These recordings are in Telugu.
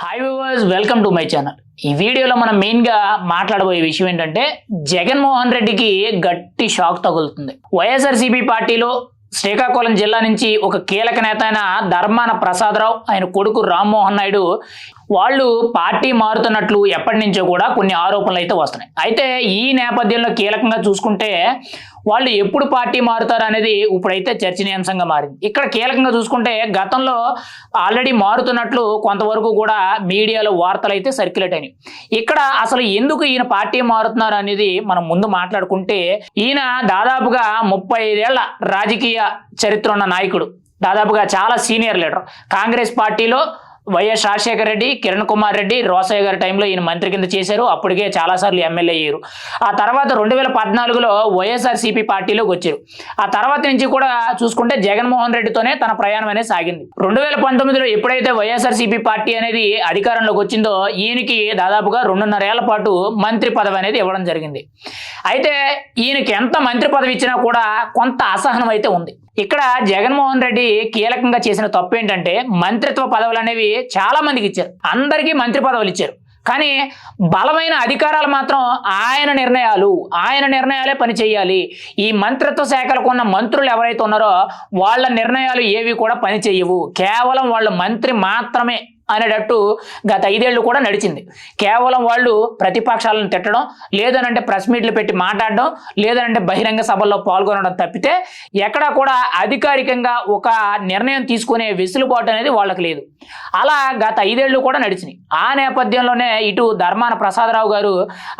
Hi viewers, welcome to my channel. ఈ వీడియోలో మనం మెయిన్గా మాట్లాడబోయే విషయం ఏంటంటే జగన్మోహన్ రెడ్డికి గట్టి షాక్ తగులుతుంది. వైఎస్ఆర్సీపీ పార్టీలో శ్రీకాకుళం జిల్లా నుంచి ఒక కీలక నేత అయిన ధర్మాన ప్రసాదరావు, ఆయన కొడుకు రామ్మోహన్ నాయుడు వాళ్ళు పార్టీ మారుతున్నట్లు ఎప్పటి నుంచో కూడా కొన్ని ఆరోపణలు అయితే వస్తున్నాయి. అయితే ఈ నేపథ్యంలో కీలకంగా చూసుకుంటే వాళ్ళు ఎప్పుడు పార్టీ మారుతారు అనేది ఇప్పుడైతే చర్చనీయాంశంగా మారింది. ఇక్కడ కీలకంగా చూసుకుంటే గతంలో ఆల్రెడీ మారుతున్నట్లు కొంతవరకు కూడా మీడియాలో వార్తలు అయితే సర్క్యులేట్ అయినాయి. ఇక్కడ అసలు ఎందుకు ఈయన పార్టీ మారుతున్నారు అనేది మనం ముందు మాట్లాడుకుంటే, ఈయన దాదాపుగా 35 ఏళ్ల రాజకీయ చరిత్ర ఉన్న నాయకుడు, దాదాపుగా చాలా సీనియర్ లీడర్. కాంగ్రెస్ పార్టీలో వైఎస్ రాజశేఖర రెడ్డి, కిరణ్ కుమార్ రెడ్డి, రోసయ్య గారి టైంలో ఈయన మంత్రి కింద చేశారు. అప్పటికే చాలాసార్లు ఎమ్మెల్యే అయ్యారు. ఆ తర్వాత 2014లో వైఎస్ఆర్సీపీ పార్టీలోకి వచ్చారు. ఆ తర్వాత నుంచి కూడా చూసుకుంటే జగన్మోహన్ రెడ్డితోనే తన ప్రయాణం అనేది సాగింది. 2019లో ఎప్పుడైతే వైఎస్ఆర్సీపీ పార్టీ అనేది అధికారంలోకి వచ్చిందో ఈయనకి దాదాపుగా 2.5 ఏళ్ల పాటు మంత్రి పదవి అనేది ఇవ్వడం జరిగింది. అయితే ఈయనకి ఎంత మంత్రి పదవి ఇచ్చినా కూడా కొంత అసహనం అయితే ఉంది. ఇక్కడ జగన్మోహన్ రెడ్డి కీలకంగా చేసిన తప్పు ఏంటంటే, మంత్రిత్వ పదవులు అనేవి చాలా మందికి ఇచ్చారు, అందరికీ మంత్రి పదవులు ఇచ్చారు. కానీ బలమైన అధికారాలు మాత్రం ఆయన నిర్ణయాలే పని చేయాలి. ఈ మంత్రిత్వ శాఖలకు ఉన్న మంత్రులు ఎవరైతే ఉన్నారో వాళ్ళ నిర్ణయాలు ఏవి కూడా పని చేయవు, కేవలం వాళ్ళ మంత్రి మాత్రమే అనేటట్టు గత 5 ఏళ్ళు కూడా నడిచింది. కేవలం వాళ్ళు ప్రతిపక్షాలను తిట్టడం, లేదనంటే ప్రెస్ మీట్లు పెట్టి మాట్లాడడం, లేదనంటే బహిరంగ సభల్లో పాల్గొనడం తప్పితే ఎక్కడా కూడా అధికారికంగా ఒక నిర్ణయం తీసుకునే వెసులుబాటు అనేది వాళ్ళకి లేదు. అలా గత 5 ఏళ్ళు కూడా నడిచినాయి. ఆ నేపథ్యంలోనే ఇటు ధర్మాన ప్రసాదరావు గారు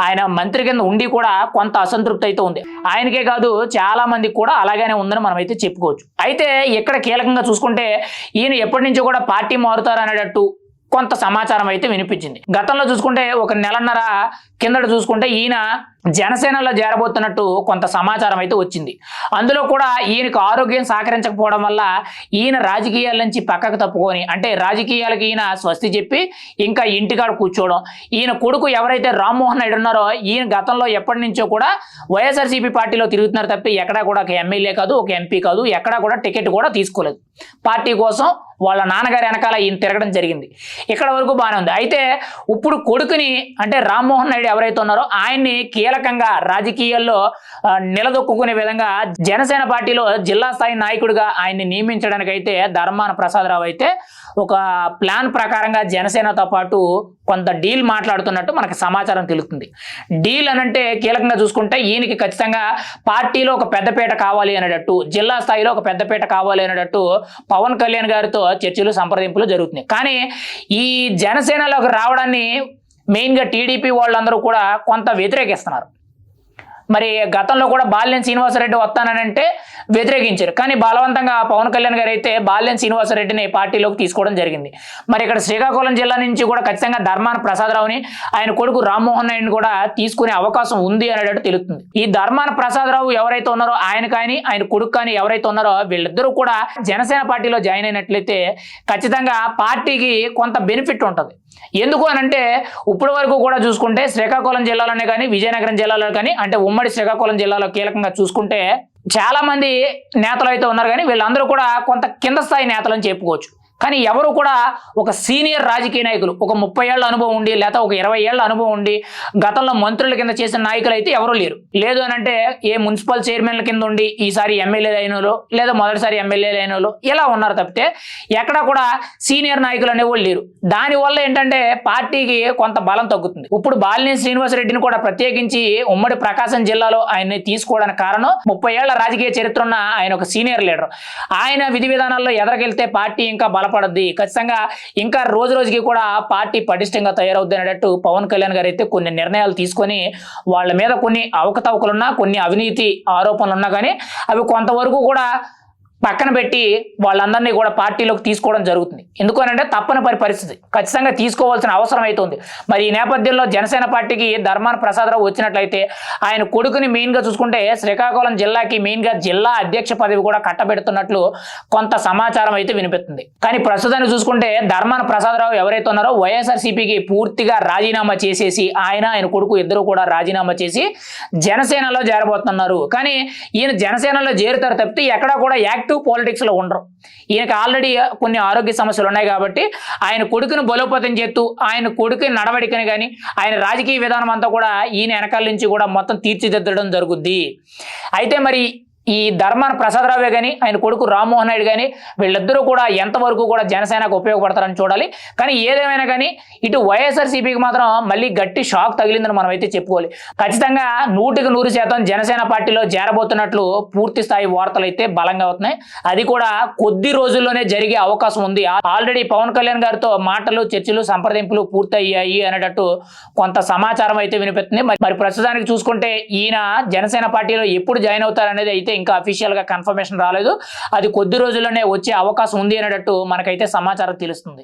ఆయన మంత్రి కింద ఉండి కూడా కొంత అసంతృప్తి అయితే ఉంది. ఆయనకే కాదు చాలా మందికి కూడా అలాగనే ఉందని మనం అయితే చెప్పుకోవచ్చు. అయితే ఇక్కడ కీలకంగా చూసుకుంటే ఈయన ఎప్పటి నుంచో కూడా పార్టీ మారుతారు అనేటట్టు కొంత సమాచారం అయితే వినిపించింది. గతంలో చూసుకుంటే ఒక నెలన్నర కిందట చూసుకుంటే ఈయన జనసేనలో చేరబోతున్నట్టు కొంత సమాచారం అయితే వచ్చింది. అందులో కూడా ఈయనకు ఆరోగ్యం సహకరించకపోవడం వల్ల ఈయన రాజకీయాల నుంచి పక్కకు తప్పుకొని, అంటే రాజకీయాలకి ఈయన స్వస్తి చెప్పి ఇంకా ఇంటికాడ కూర్చోవడం. ఈయన కొడుకు ఎవరైతే రామ్మోహన్ నాయుడు ఉన్నారో ఈయన గతంలో ఎప్పటి నుంచో కూడా వైఎస్ఆర్సీపీ పార్టీలో తిరుగుతున్నారు తప్పి ఎక్కడా కూడా ఒక ఎమ్మెల్యే కాదు, ఒక ఎంపీ కాదు, ఎక్కడా కూడా టికెట్ కూడా తీసుకోలేదు. పార్టీ కోసం వాళ్ళ నాన్నగారి వెనకాల ఈయన తిరగడం జరిగింది. ఇక్కడ వరకు బాగానే ఉంది. అయితే ఇప్పుడు కొడుకుని, అంటే రామ్మోహన్ నాయుడు ఎవరైతే ఉన్నారో ఆయన్ని కీలకంగా రాజకీయాల్లో నిలదొక్కునే విధంగా జనసేన పార్టీలో జిల్లా స్థాయి నాయకుడిగా ఆయన్ని నియమించడానికి అయితే ధర్మాన ప్రసాదరావు అయితే ఒక ప్లాన్ ప్రకారంగా జనసేనతో పాటు కొంత డీల్ మాట్లాడుతున్నట్టు మనకు సమాచారం తెలుస్తుంది. డీల్ అనంటే కీలకంగా చూసుకుంటే ఈయనకి ఖచ్చితంగా పార్టీలో ఒక పెద్దపీట కావాలి అనేటట్టు, జిల్లా స్థాయిలో ఒక పెద్దపీట కావాలి అనేటట్టు పవన్ కళ్యాణ్ గారితో చర్చలు సంప్రదింపులు జరుగుతున్నాయి. కానీ ఈ జనసేనలోకి రావడాన్ని మెయిన్గా టీడీపీ వాళ్ళందరూ కూడా కొంత వ్యతిరేకిస్తున్నారు. మరి గతంలో కూడా బాలినేని శ్రీనివాసరెడ్డి వస్తానంటే వ్యతిరేకించారు. కానీ బలవంతంగా పవన్ కళ్యాణ్ గారు అయితే బాలినేని శ్రీనివాసరెడ్డిని పార్టీలోకి తీసుకోవడం జరిగింది. మరి ఇక్కడ శ్రీకాకుళం జిల్లా నుంచి కూడా ఖచ్చితంగా ధర్మాన ప్రసాదరావుని, ఆయన కొడుకు రామ్మోహన్ నాయుడిని కూడా తీసుకునే అవకాశం ఉంది అనేటట్టు తెలుస్తుంది. ఈ ధర్మాన ప్రసాదరావు ఎవరైతే ఉన్నారో ఆయన కానీ, ఆయన కొడుకు కానీ ఎవరైతే ఉన్నారో వీళ్ళిద్దరూ కూడా జనసేన పార్టీలో జాయిన్ అయినట్లయితే ఖచ్చితంగా పార్టీకి కొంత బెనిఫిట్ ఉంటుంది. ఎందుకు అనంటే ఇప్పటి వరకు కూడా చూసుకుంటే శ్రీకాకుళం జిల్లాలోనే కానీ, విజయనగరం జిల్లాలో కానీ, అంటే ఉమ్మడి శ్రీకాకుళం జిల్లాలో కీలకంగా చూసుకుంటే చాలా మంది నేతలు అయితే ఉన్నారు. కానీ వీళ్ళందరూ కూడా కొంత కింద స్థాయి నేతలు అని చెప్పుకోవచ్చు. కానీ ఎవరు కూడా ఒక సీనియర్ రాజకీయ నాయకులు, ఒక 30 ఏళ్ల అనుభవం ఉండి లేదా ఒక 20 ఏళ్ల అనుభవం ఉండి గతంలో మంత్రుల కింద చేసిన నాయకులు అయితే ఎవరూ లేరు. లేదు అని అంటే ఏ మున్సిపల్ చైర్మన్ల కింద ఉండి ఈసారి ఎమ్మెల్యేలు అయిన వాళ్ళు, లేదా మొదటిసారి ఎమ్మెల్యేలు అయిన వాళ్ళు ఇలా ఉన్నారు తప్పితే ఎక్కడా కూడా సీనియర్ నాయకులు అనేవాళ్ళు లేరు. దానివల్ల ఏంటంటే పార్టీకి కొంత బలం తగ్గుతుంది. ఇప్పుడు బాలినేని శ్రీనివాసరెడ్డిని కూడా ప్రత్యేకించి ఉమ్మడి ప్రకాశం జిల్లాలో ఆయన్ని తీసుకోవడానికి కారణం 30 ఏళ్ల రాజకీయ చరిత్ర ఉన్న ఆయన ఒక సీనియర్ లీడర్. ఆయన విధి విధానాల్లో ఎదరకెళ్తే పార్టీ ఇంకా పడద్ది, ఖచ్చితంగా ఇంకా రోజు రోజుకి కూడా పార్టీ పటిష్టంగా తయారవుద్ది అనేటట్టు పవన్ కళ్యాణ్ గారు అయితే కొన్ని నిర్ణయాలు తీసుకొని వాళ్ళ మీద కొన్ని అవకతవకలున్నా, కొన్ని అవినీతి ఆరోపణలు ఉన్నా కానీ అవి కొంతవరకు కూడా పక్కన పెట్టి వాళ్ళందరినీ కూడా పార్టీలోకి తీసుకోవడం జరుగుతుంది. ఎందుకనంటే తప్పని పరిస్థితి ఖచ్చితంగా తీసుకోవాల్సిన అవసరం అయితే ఉంది. మరి ఈ నేపథ్యంలో జనసేన పార్టీకి ధర్మాన ప్రసాదరావు వచ్చినట్లయితే ఆయన కొడుకుని మెయిన్గా చూసుకుంటే శ్రీకాకుళం జిల్లాకి మెయిన్గా జిల్లా అధ్యక్ష పదవి కూడా కట్టబెడుతున్నట్లు కొంత సమాచారం అయితే వినిపిస్తుంది. కానీ ప్రస్తుతాన్ని చూసుకుంటే ధర్మాన ప్రసాదరావు ఎవరైతే ఉన్నారో వైఎస్ఆర్సీపీకి పూర్తిగా రాజీనామా చేసేసి ఆయన కొడుకు ఇద్దరు కూడా రాజీనామా చేసి జనసేనలో చేరబోతున్నారు. కానీ ఈయన జనసేనలో చేరుతారు తప్పితే ఎక్కడా కూడా యాక్టివ్ యాక్టివ్ పాలిటిక్స్లో ఉండరు. ఈయనకి ఆల్రెడీ కొన్ని ఆరోగ్య సమస్యలు ఉన్నాయి కాబట్టి ఆయన కొడుకును బలోపేతం చేస్తూ ఆయన కొడుకు నడవడికని కానీ ఆయన రాజకీయ విధానం అంతా కూడా ఈయన వెనకాల నుంచి కూడా మొత్తం తీర్చిదిద్దడం జరుగుద్ది. అయితే మరి ఈ ధర్మాన ప్రసాదరావే కానీ ఆయన కొడుకు రామ్మోహన్ నాయుడు కానీ వీళ్ళిద్దరూ కూడా ఎంతవరకు కూడా జనసేనకు ఉపయోగపడతారని చూడాలి. కానీ ఏదేమైనా కానీ ఇటు వైఎస్ఆర్సీపీకి మాత్రం మళ్ళీ గట్టి షాక్ తగిలిందని మనం అయితే చెప్పుకోవాలి. ఖచ్చితంగా 100% జనసేన పార్టీలో చేరబోతున్నట్లు పూర్తి స్థాయి వార్తలు అయితే బలంగా అవుతున్నాయి. అది కూడా కొద్ది రోజుల్లోనే జరిగే అవకాశం ఉంది. ఆల్రెడీ పవన్ కళ్యాణ్ గారితో మాటలు చర్చలు సంప్రదింపులు పూర్తయ్యాయి అనేటట్టు కొంత సమాచారం అయితే వినిపిస్తుంది. మరి ప్రస్తుతానికి చూసుకుంటే ఈయన జనసేన పార్టీలో ఎప్పుడు జాయిన్ అవుతారనేది అయితే ఇంకా అఫీషియల్ గా కన్ఫర్మేషన్ రాలేదు. అది కొద్ది రోజుల్లోనే వచ్చే అవకాశం ఉంది అనేటట్టు మనకైతే సమాచారం తెలుస్తుంది.